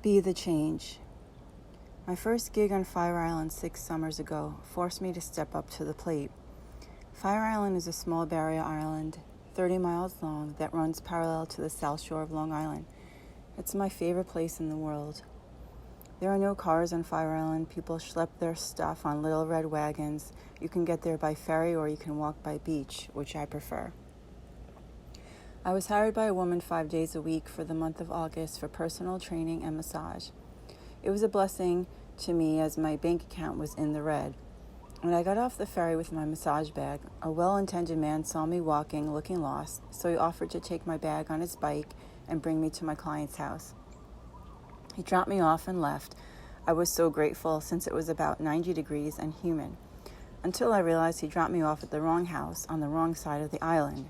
Be the change. My first gig on Fire Island 6 summers ago forced me to step up to the plate. Fire Island is a small barrier island, 30 miles long, that runs parallel to the south shore of Long Island. It's my favorite place in the world. There are no cars on Fire Island. People schlep their stuff on little red wagons. You can get there by ferry or you can walk by beach, which I prefer. I was hired by a woman 5 days a week for the month of August for personal training and massage. It was a blessing to me as my bank account was in the red. When I got off the ferry with my massage bag, a well-intended man saw me walking, looking lost, so he offered to take my bag on his bike and bring me to my client's house. He dropped me off and left. I was so grateful since it was about 90 degrees and humid, until I realized he dropped me off at the wrong house on the wrong side of the island.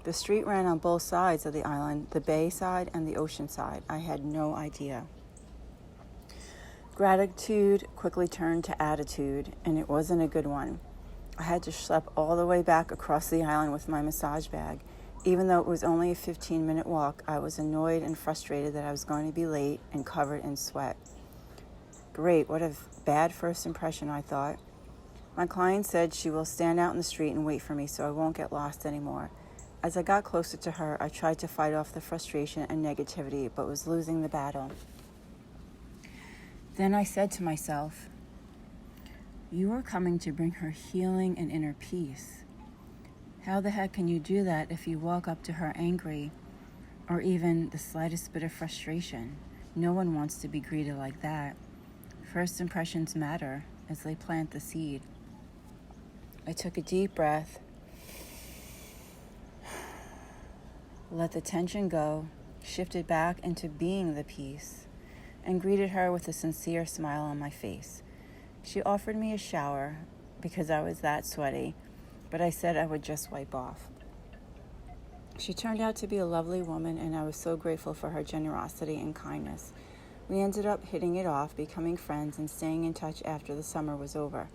The street ran on both sides of the island, the bay side and the ocean side. I had no idea. Gratitude quickly turned to attitude, and it wasn't a good one. I had to schlep all the way back across the island with my massage bag. Even though it was only a 15-minute walk, I was annoyed and frustrated that I was going to be late and covered in sweat. Great, what a bad first impression, I thought. My client said she will stand out in the street and wait for me so I won't get lost anymore. As I got closer to her, I tried to fight off the frustration and negativity, but was losing the battle. Then I said to myself, you are coming to bring her healing and inner peace. How the heck can you do that if you walk up to her angry or even the slightest bit of frustration? No one wants to be greeted like that. First impressions matter as they plant the seed. I took a deep breath, let the tension go, shifted back into being the peace, and greeted her with a sincere smile on my face. She offered me a shower because I was that sweaty, but I said I would just wipe off. She turned out to be a lovely woman, and I was so grateful for her generosity and kindness. We ended up hitting it off, becoming friends, and staying in touch after the summer was over.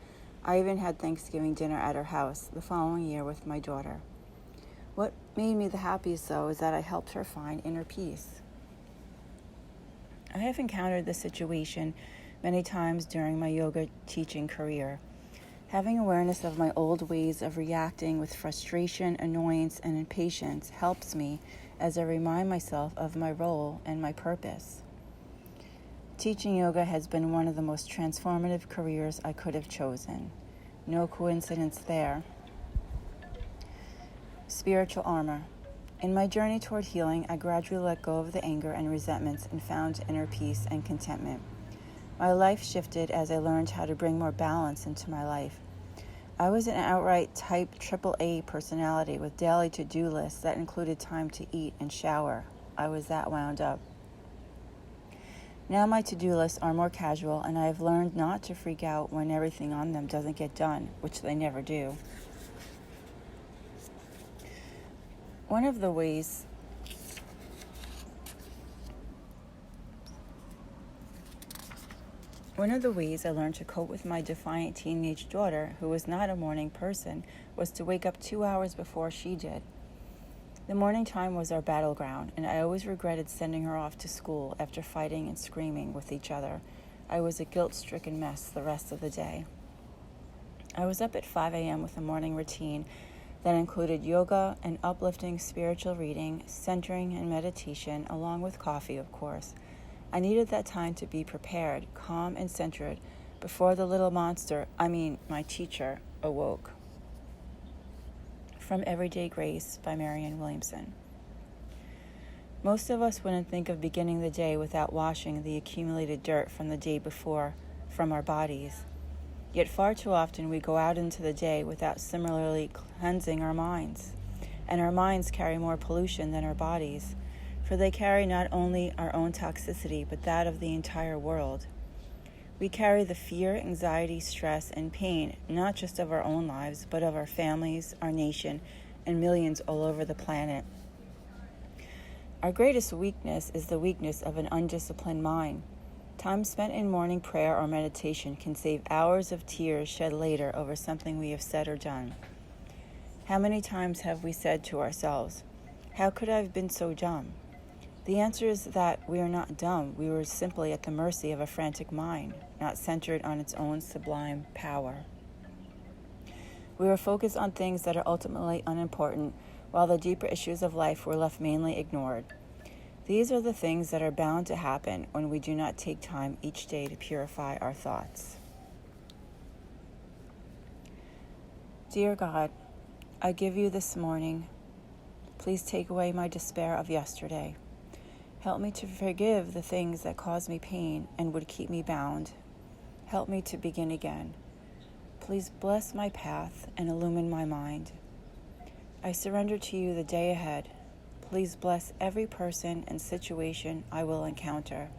I even had Thanksgiving dinner at her house the following year with my daughter. What made me the happiest, though, is that I helped her find inner peace. I have encountered this situation many times during my yoga teaching career. Having awareness of my old ways of reacting with frustration, annoyance, and impatience helps me as I remind myself of my role and my purpose. Teaching yoga has been one of the most transformative careers I could have chosen. No coincidence there. Spiritual armor. In my journey toward healing, I gradually let go of the anger and resentments and found inner peace and contentment. My life shifted as I learned how to bring more balance into my life. I was an outright type AAA personality with daily to-do lists that included time to eat and shower. I was that wound up. Now my to-do lists are more casual, and I have learned not to freak out when everything on them doesn't get done, which they never do. One of the ways I learned to cope with my defiant teenage daughter, who was not a morning person, was to wake up 2 hours before she did. The morning time was our battleground, and I always regretted sending her off to school after fighting and screaming with each other. I was a guilt-stricken mess the rest of the day. I was up at 5 a.m. with a morning routine that included yoga and uplifting spiritual reading, centering, and meditation, along with coffee, of course. I needed that time to be prepared, calm, and centered before the little monster, my teacher, awoke. From Everyday Grace by Marianne Williamson. Most of us wouldn't think of beginning the day without washing the accumulated dirt from the day before from our bodies. Yet far too often we go out into the day without similarly cleansing our minds. And our minds carry more pollution than our bodies, for they carry not only our own toxicity, but that of the entire world. We carry the fear, anxiety, stress, and pain, not just of our own lives, but of our families, our nation, and millions all over the planet. Our greatest weakness is the weakness of an undisciplined mind. Time spent in morning prayer or meditation can save hours of tears shed later over something we have said or done. How many times have we said to ourselves, "How could I have been so dumb?" The answer is that we are not dumb. We were simply at the mercy of a frantic mind, not centered on its own sublime power. We were focused on things that are ultimately unimportant, while the deeper issues of life were left mainly ignored. These are the things that are bound to happen when we do not take time each day to purify our thoughts. Dear God, I give you this morning. Please take away my despair of yesterday. Help me to forgive the things that caused me pain and would keep me bound. Help me to begin again. Please bless my path and illumine my mind. I surrender to you the day ahead. Please bless every person and situation I will encounter.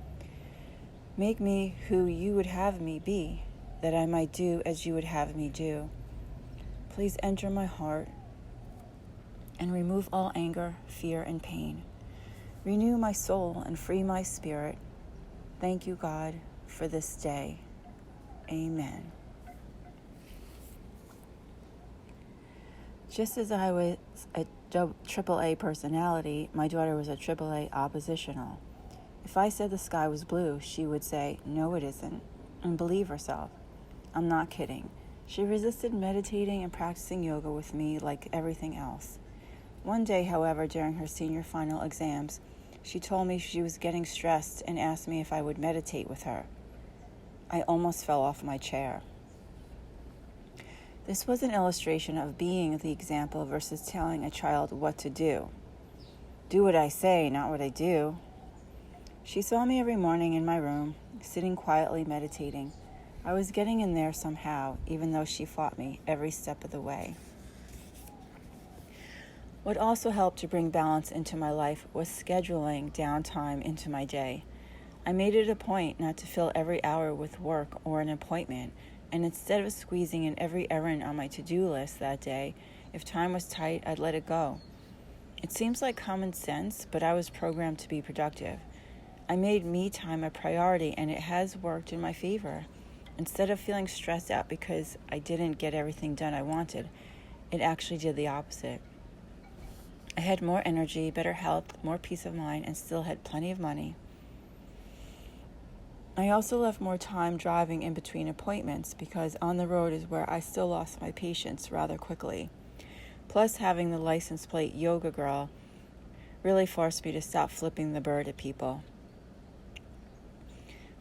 Make me who you would have me be, that I might do as you would have me do. Please enter my heart and remove all anger, fear, and pain. Renew my soul and free my spirit. Thank you, God, for this day. Amen. Just as I was a AAA personality, my daughter was a AAA oppositional. If I said the sky was blue, she would say, "No, it isn't," and believe herself. I'm not kidding. She resisted meditating and practicing yoga with me like everything else. One day, however, during her senior final exams, she told me she was getting stressed and asked me if I would meditate with her. I almost fell off my chair. This was an illustration of being the example versus telling a child what to do. Do what I say, not what I do. She saw me every morning in my room, sitting quietly meditating. I was getting in there somehow, even though she fought me every step of the way. What also helped to bring balance into my life was scheduling downtime into my day. I made it a point not to fill every hour with work or an appointment, and instead of squeezing in every errand on my to-do list that day, if time was tight, I'd let it go. It seems like common sense, but I was programmed to be productive. I made me time a priority, and it has worked in my favor. Instead of feeling stressed out because I didn't get everything done I wanted, it actually did the opposite. I had more energy, better health, more peace of mind, and still had plenty of money. I also left more time driving in between appointments because on the road is where I still lost my patience rather quickly. Plus, having the license plate yoga girl really forced me to stop flipping the bird at people.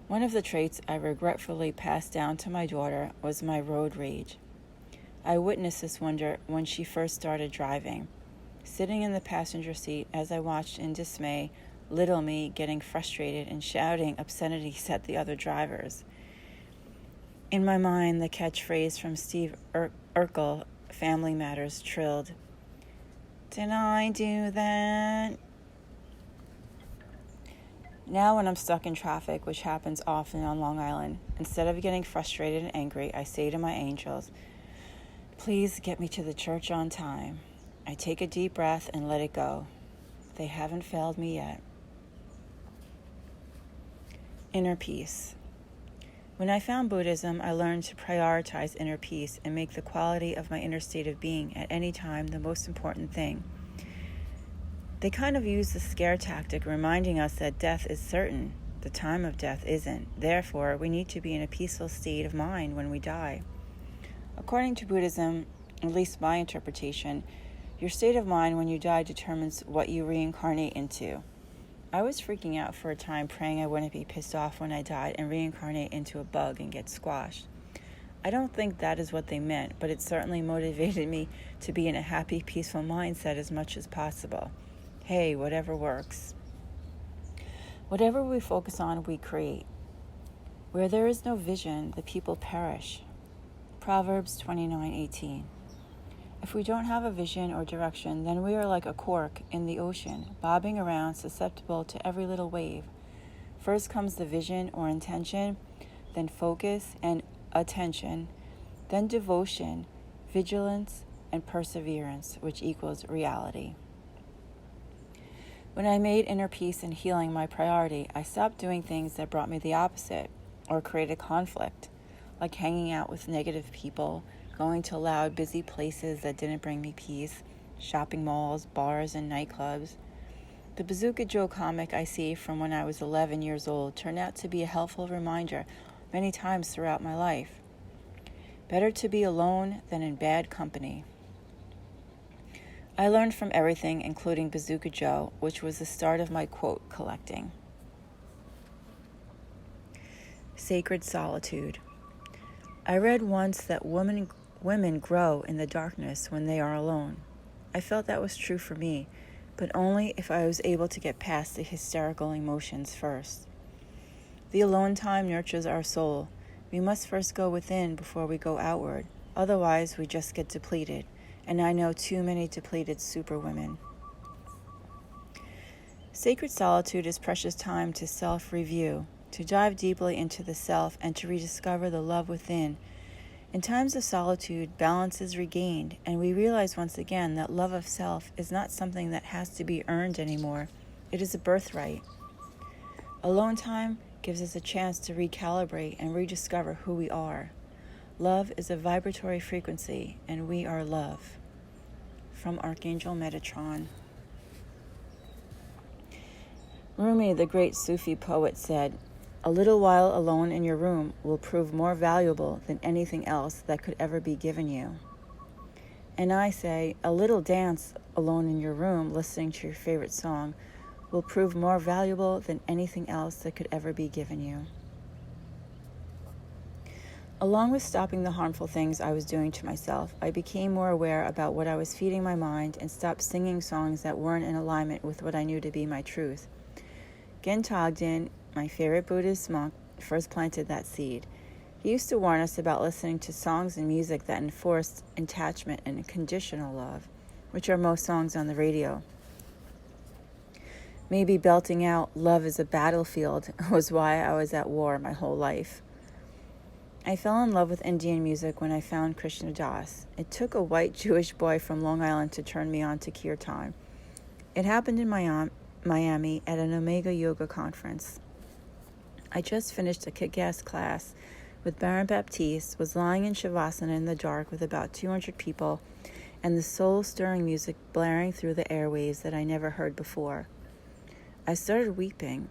One of the traits I regretfully passed down to my daughter was my road rage. I witnessed this wonder when she first started driving. Sitting in the passenger seat as I watched in dismay, little me getting frustrated and shouting obscenities at the other drivers. In my mind, the catchphrase from Steve Urkel, Family Matters, trilled, "Did I do that?" Now when I'm stuck in traffic, which happens often on Long Island, instead of getting frustrated and angry, I say to my angels, "Please get me to the church on time." I take a deep breath and let it go. They haven't failed me yet. Inner peace. When I found Buddhism, I learned to prioritize inner peace and make the quality of my inner state of being at any time the most important thing. They kind of use the scare tactic, reminding us that death is certain. The time of death isn't. Therefore, we need to be in a peaceful state of mind when we die. According to Buddhism, at least my interpretation, your state of mind when you die determines what you reincarnate into. I was freaking out for a time, praying I wouldn't be pissed off when I died and reincarnate into a bug and get squashed. I don't think that is what they meant, but it certainly motivated me to be in a happy, peaceful mindset as much as possible. Hey, whatever works. Whatever we focus on, we create. Where there is no vision, the people perish. Proverbs 29:18. If we don't have a vision or direction, then we are like a cork in the ocean, bobbing around, susceptible to every little wave. First comes the vision or intention, then focus and attention, then devotion, vigilance, and perseverance, which equals reality. When I made inner peace and healing my priority, I stopped doing things that brought me the opposite or created conflict, like hanging out with negative people, going to loud, busy places that didn't bring me peace, shopping malls, bars, and nightclubs. The Bazooka Joe comic I see from when I was 11 years old turned out to be a helpful reminder many times throughout my life. Better to be alone than in bad company. I learned from everything, including Bazooka Joe, which was the start of my quote collecting. Sacred solitude. I read once that women grow in the darkness when they are alone. I felt that was true for me, but only if I was able to get past the hysterical emotions first. The alone time nurtures our soul. We must first go within before we go outward. Otherwise, we just get depleted, and I know too many depleted superwomen. Sacred solitude is precious time to self-review, to dive deeply into the self and to rediscover the love within. In times of solitude, balance is regained, and we realize once again that love of self is not something that has to be earned anymore. It is a birthright. Alone time gives us a chance to recalibrate and rediscover who we are. Love is a vibratory frequency, and we are love. From Archangel Metatron. Rumi, the great Sufi poet, said, "A little while alone in your room will prove more valuable than anything else that could ever be given you." And I say, a little dance alone in your room listening to your favorite song will prove more valuable than anything else that could ever be given you. Along with stopping the harmful things I was doing to myself, I became more aware about what I was feeding my mind and stopped singing songs that weren't in alignment with what I knew to be my truth. Gen Togden, my favorite Buddhist monk, first planted that seed. He used to warn us about listening to songs and music that enforced attachment and conditional love, which are most songs on the radio. Maybe belting out "Love is a battlefield" was why I was at war my whole life. I fell in love with Indian music when I found Krishna Das. It took a white Jewish boy from Long Island to turn me on to kirtan. It happened in Miami at an Omega Yoga conference. I just finished a kick-ass class with Baron Baptiste, was lying in Shavasana in the dark with about 200 people, and the soul-stirring music blaring through the airwaves that I never heard before. I started weeping.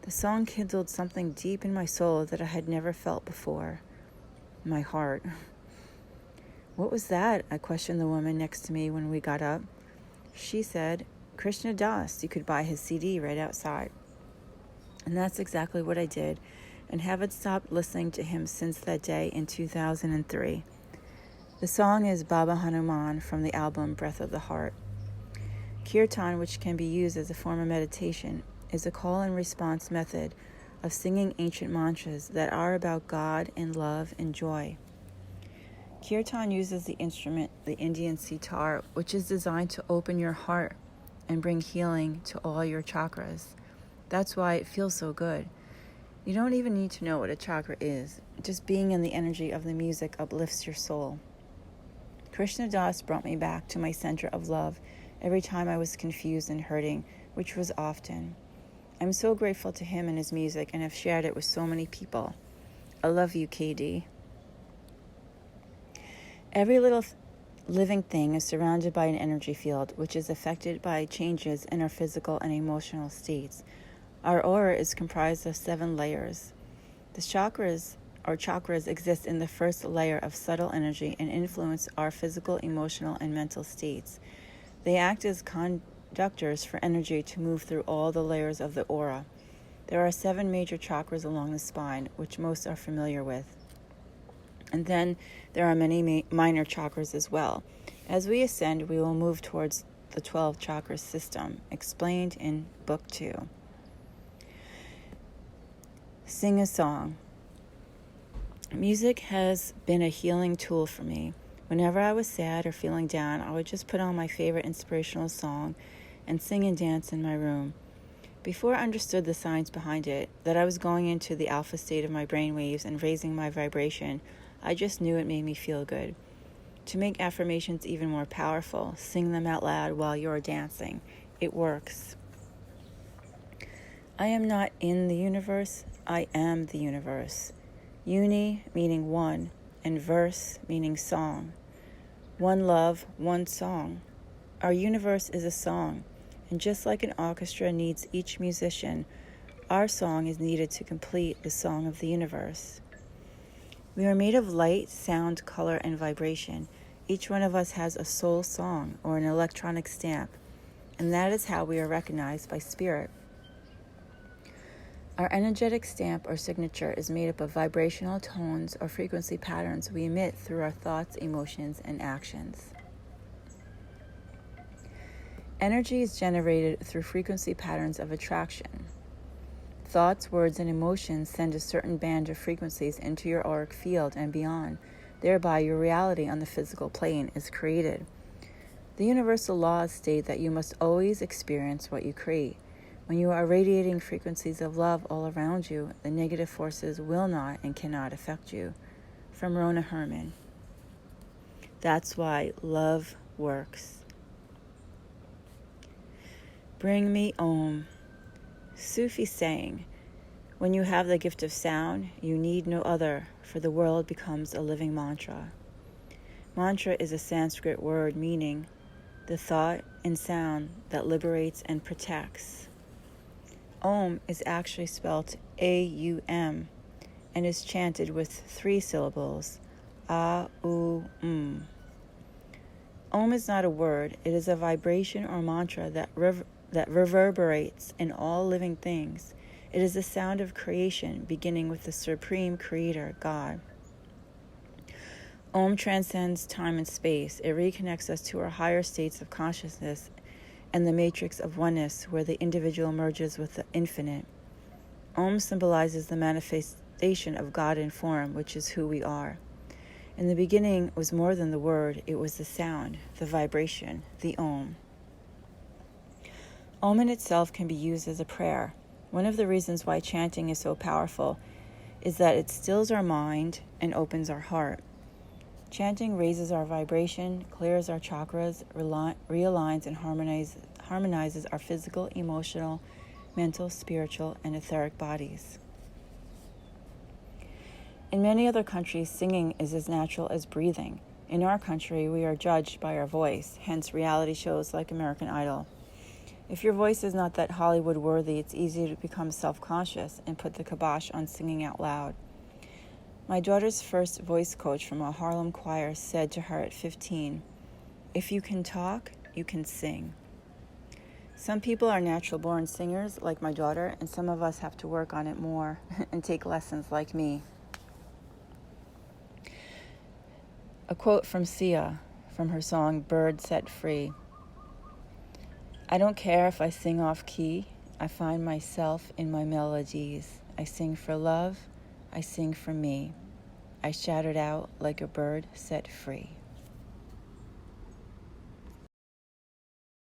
The song kindled something deep in my soul that I had never felt before. My heart. "What was that?" I questioned the woman next to me when we got up. She said, "Krishna Das, you could buy his CD right outside." And that's exactly what I did, and haven't stopped listening to him since that day in 2003. The song is Baba Hanuman from the album Breath of the Heart. Kirtan, which can be used as a form of meditation, is a call and response method of singing ancient mantras that are about God and love and joy. Kirtan uses the instrument, the Indian sitar, which is designed to open your heart and bring healing to all your chakras. That's why it feels so good. You don't even need to know what a chakra is. Just being in the energy of the music uplifts your soul. Krishna Das brought me back to my center of love every time I was confused and hurting, which was often. I'm so grateful to him and his music and have shared it with so many people. I love you, KD. Every little living thing is surrounded by an energy field, which is affected by changes in our physical and emotional states. Our aura is comprised of 7 layers. The chakras exist in the first layer of subtle energy and influence our physical, emotional, and mental states. They act as conductors for energy to move through all the layers of the aura. There are 7 major chakras along the spine, which most are familiar with. And then there are many minor chakras as well. As we ascend, we will move towards the 12 chakra system, explained in Book 2. Sing a song. Music has been a healing tool for me. Whenever I was sad or feeling down, I would just put on my favorite inspirational song and sing and dance in my room. Before I understood the science behind it, that I was going into the alpha state of my brainwaves and raising my vibration, I just knew it made me feel good. To make affirmations even more powerful, sing them out loud while you're dancing. It works. I am not in the universe, I am the universe. Uni meaning one, and verse meaning song. One love, one song. Our universe is a song, And just like an orchestra needs each musician, our song is needed to complete the song of the universe. We are made of light, sound, color, and vibration. Each one of us has a soul song or an electronic stamp, and that is how we are recognized by spirit. Our energetic stamp or signature is made up of vibrational tones or frequency patterns we emit through our thoughts, emotions, and actions. Energy is generated through frequency patterns of attraction. Thoughts, words, and emotions send a certain band of frequencies into your auric field and beyond. Thereby, your reality on the physical plane is created. The universal laws state that you must always experience what you create. When you are radiating frequencies of love all around you, the negative forces will not and cannot affect you. From Rona Herman. That's why love works. Bring me Om. Sufi saying, when you have the gift of sound, you need no other, for the world becomes a living mantra. Mantra is a Sanskrit word meaning the thought and sound that liberates and protects. Om is actually spelled A-U-M and is chanted with 3 syllables, A-U-M. Om is not a word, it is a vibration or mantra that reverberates in all living things. It is the sound of creation, beginning with the Supreme Creator, God. Om transcends time and space. It reconnects us to our higher states of consciousness and the matrix of oneness where the individual merges with the infinite. Om symbolizes the manifestation of God in form, which is who we are. In the beginning was more than the word, it was the sound, the vibration, the Om. Om in itself can be used as a prayer. One of the reasons why chanting is so powerful is that it stills our mind and opens our heart. Chanting raises our vibration, clears our chakras, realigns and harmonizes our physical, emotional, mental, spiritual, and etheric bodies. In many other countries, singing is as natural as breathing. In our country, we are judged by our voice, hence reality shows like American Idol. If your voice is not that Hollywood worthy, it's easy to become self-conscious and put the kibosh on singing out loud. My daughter's first voice coach from a Harlem choir said to her at 15, "If you can talk, you can sing." Some people are natural-born singers, like my daughter, and some of us have to work on it more and take lessons like me. A quote from Sia, from her song Bird Set Free. I don't care if I sing off key, I find myself in my melodies. I sing for love, I sing for me. I shout it out like a bird set free.